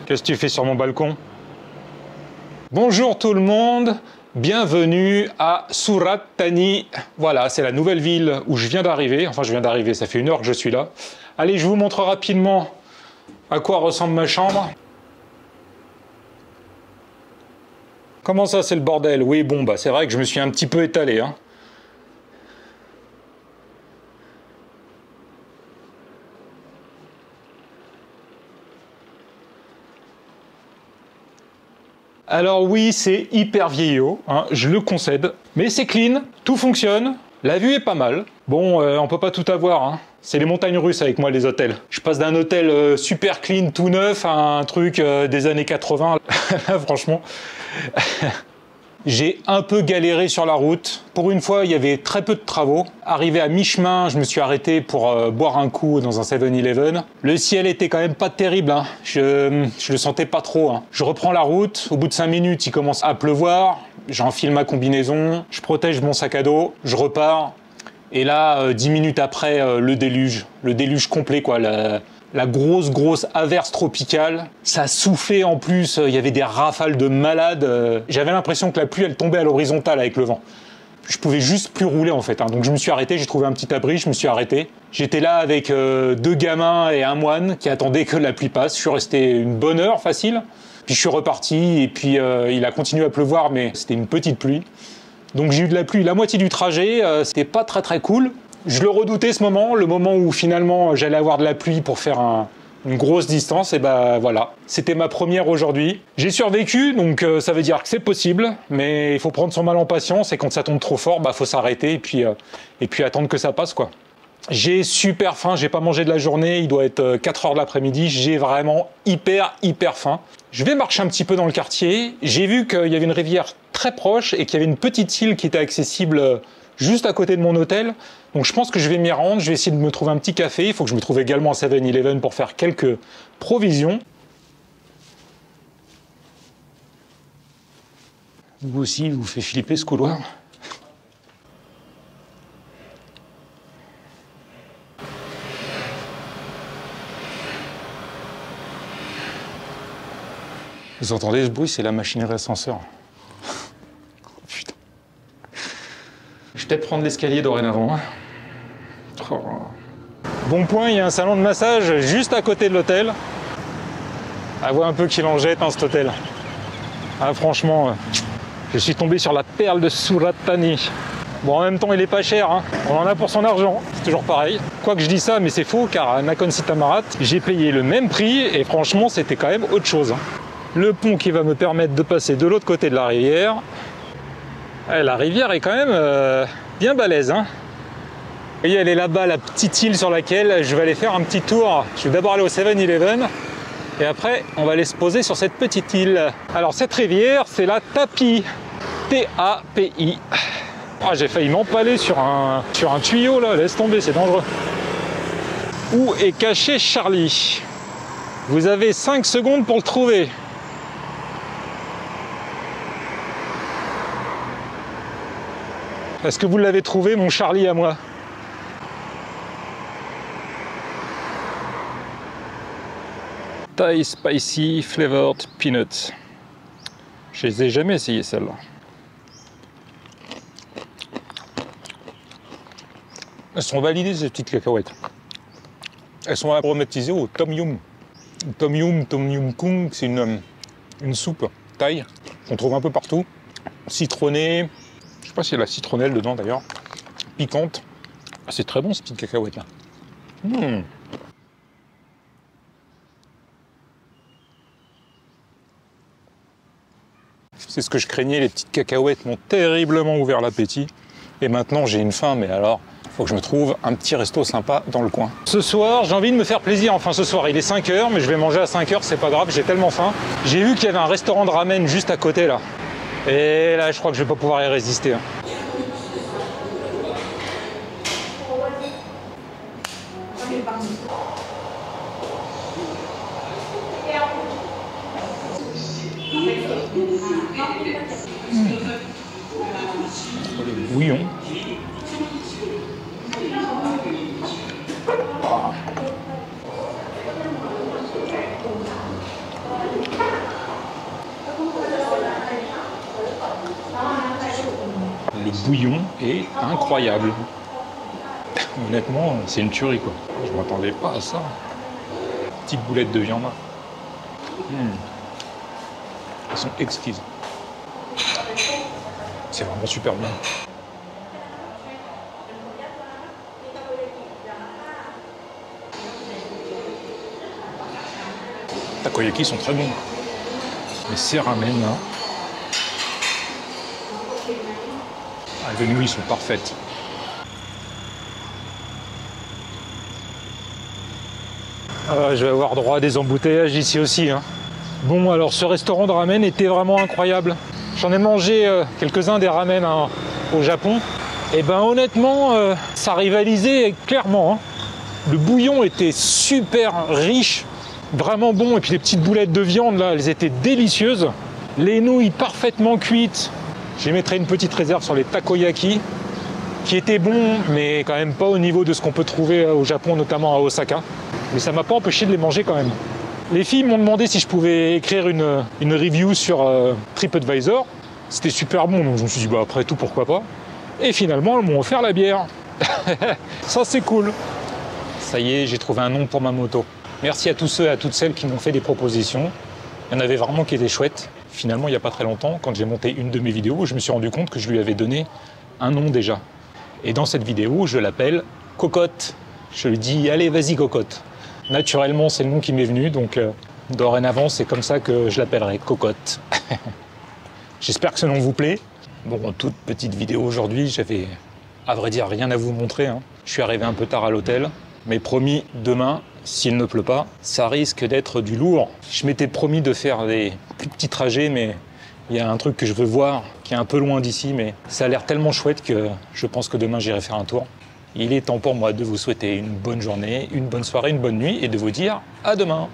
Qu'est-ce que tu fais sur mon balcon? Bonjour tout le monde, bienvenue à Surat Thani. Voilà, c'est la nouvelle ville où je viens d'arriver. Enfin, je viens d'arriver, ça fait 1 heure que je suis là. Allez, je vous montre rapidement à quoi ressemble ma chambre. Comment ça, c'est le bordel? Oui, bon, bah c'est vrai que je me suis un petit peu étalé, hein. Alors oui, c'est hyper vieillot, hein, je le concède, mais c'est clean, tout fonctionne, la vue est pas mal. Bon, on peut pas tout avoir, hein. C'est les montagnes russes avec moi, les hôtels. Je passe d'un hôtel super clean, tout neuf, à un truc des années 80, franchement. J'ai un peu galéré sur la route. Pour une fois, il y avait très peu de travaux. Arrivé à mi-chemin, je me suis arrêté pour boire un coup dans un 7-Eleven. Le ciel était quand même pas terrible, hein. Je le sentais pas trop, hein. Je reprends la route. Au bout de 5 minutes, il commence à pleuvoir. J'enfile ma combinaison. Je protège mon sac à dos. Je repars. Et là, 10 minutes après, le déluge. Le déluge complet, quoi. La grosse averse tropicale. Ça soufflait en plus, il y avait des rafales de malades. J'avais l'impression que la pluie, elle tombait à l'horizontale avec le vent. Je pouvais juste plus rouler en fait, hein. Donc je me suis arrêté, j'ai trouvé un petit abri, je me suis arrêté. J'étais là avec 2 gamins et un moine qui attendaient que la pluie passe. Je suis resté une bonne heure facile. Puis je suis reparti et puis il a continué à pleuvoir, mais c'était une petite pluie. Donc j'ai eu de la pluie la moitié du trajet, c'était pas très cool. Je le redoutais ce moment, le moment où finalement j'allais avoir de la pluie pour faire une grosse distance, et ben voilà. C'était ma première aujourd'hui. J'ai survécu, donc ça veut dire que c'est possible, mais il faut prendre son mal en patience, et quand ça tombe trop fort, bah faut s'arrêter et puis attendre que ça passe, quoi. J'ai super faim, j'ai pas mangé de la journée, il doit être 4 heures de l'après-midi, j'ai vraiment hyper faim. Je vais marcher un petit peu dans le quartier, j'ai vu qu'il y avait une rivière très proche et qu'il y avait une petite île qui était accessible juste à côté de mon hôtel. Donc je pense que je vais m'y rendre, je vais essayer de me trouver un petit café, il faut que je me trouve également un 7-Eleven pour faire quelques provisions. Vous aussi, il vous fait flipper ce couloir? Vous entendez ce bruit? C'est la machinerie ascenseur. Putain. Je vais peut-être prendre l'escalier dorénavant. Oh. Bon point, il y a un salon de massage juste à côté de l'hôtel. À voir un peu qu'il en jette, hein, cet hôtel. Ah, franchement, je suis tombé sur la perle de Surat Thani. Bon, en même temps, il est pas cher, hein. On en a pour son argent, c'est toujours pareil. Quoi que je dis ça, mais c'est faux, car à Nakhon Si Thammarat, j'ai payé le même prix et franchement, c'était quand même autre chose, hein. Le pont qui va me permettre de passer de l'autre côté de la rivière. La rivière est quand même bien balèze, hein. Vous voyez, elle est là-bas, la petite île sur laquelle je vais aller faire un petit tour. Je vais d'abord aller au 7-Eleven et après, on va aller se poser sur cette petite île. Alors, cette rivière, c'est la Tapi. T-A-P-I. Ah, j'ai failli m'empaler sur un tuyau, là. Laisse tomber, c'est dangereux. Où est caché Charlie? Vous avez 5 secondes pour le trouver. Est-ce que vous l'avez trouvé, mon Charlie à moi? Thai Spicy Flavored Peanuts. Je les ai jamais essayé, celles-là. Elles sont validées, ces petites cacahuètes. Elles sont aromatisées au Tom Yum. Tom Yum Kung, c'est une soupe thaï qu'on trouve un peu partout. Citronnée. Je sais pas s'il y a la citronnelle dedans d'ailleurs. Piquante. Ah, c'est très bon ces petites cacahuètes là. C'est ce que je craignais, les petites cacahuètes m'ont terriblement ouvert l'appétit. Et maintenant j'ai une faim, mais alors, faut que je me trouve un petit resto sympa dans le coin. Ce soir, j'ai envie de me faire plaisir. Enfin, ce soir, il est 5 h, mais je vais manger à 5 h, c'est pas grave, j'ai tellement faim. J'ai vu qu'il y avait un restaurant de ramen juste à côté là. Et là, je crois que je vais pas pouvoir y résister, hein. Les bouillons. Le bouillon est incroyable. Honnêtement, c'est une tuerie quoi. Je m'attendais pas à ça. Petite boulette de viande. Elles sont exquises. C'est vraiment super bien. Takoyaki sont très bons. Mais ces ramen là, les nouilles sont parfaites. Je vais avoir droit à des embouteillages ici aussi. Hein. Bon, alors ce restaurant de ramen était vraiment incroyable. J'en ai mangé quelques-uns des ramen au Japon. Et ben honnêtement, ça rivalisait clairement. Hein. Le bouillon était super riche, vraiment bon. Et puis les petites boulettes de viande là, elles étaient délicieuses. Les nouilles parfaitement cuites. Je mettrai une petite réserve sur les takoyaki, qui étaient bons, mais quand même pas au niveau de ce qu'on peut trouver au Japon, notamment à Osaka. Mais ça m'a pas empêché de les manger quand même. Les filles m'ont demandé si je pouvais écrire une review sur TripAdvisor. C'était super bon, donc je me suis dit, bah, après tout, pourquoi pas. Et finalement, elles m'ont offert la bière. Ça, c'est cool. Ça y est, j'ai trouvé un nom pour ma moto. Merci à tous ceux et à toutes celles qui m'ont fait des propositions. Il y en avait vraiment qui étaient chouettes. Finalement, il n'y a pas très longtemps, quand j'ai monté une de mes vidéos, je me suis rendu compte que je lui avais donné un nom déjà. Et dans cette vidéo, je l'appelle Cocotte. Je lui dis, allez, vas-y, Cocotte. Naturellement, c'est le nom qui m'est venu, donc dorénavant, c'est comme ça que je l'appellerai, Cocotte. J'espère que ce nom vous plaît. Bon, toute petite vidéo aujourd'hui, j'avais, à vrai dire, rien à vous montrer. Hein. Je suis arrivé un peu tard à l'hôtel, mais promis, demain, s'il ne pleut pas, ça risque d'être du lourd. Je m'étais promis de faire des plus petits trajets, mais il y a un truc que je veux voir, qui est un peu loin d'ici, mais ça a l'air tellement chouette que je pense que demain, j'irai faire un tour. Il est temps pour moi de vous souhaiter une bonne journée, une bonne soirée, une bonne nuit et de vous dire à demain.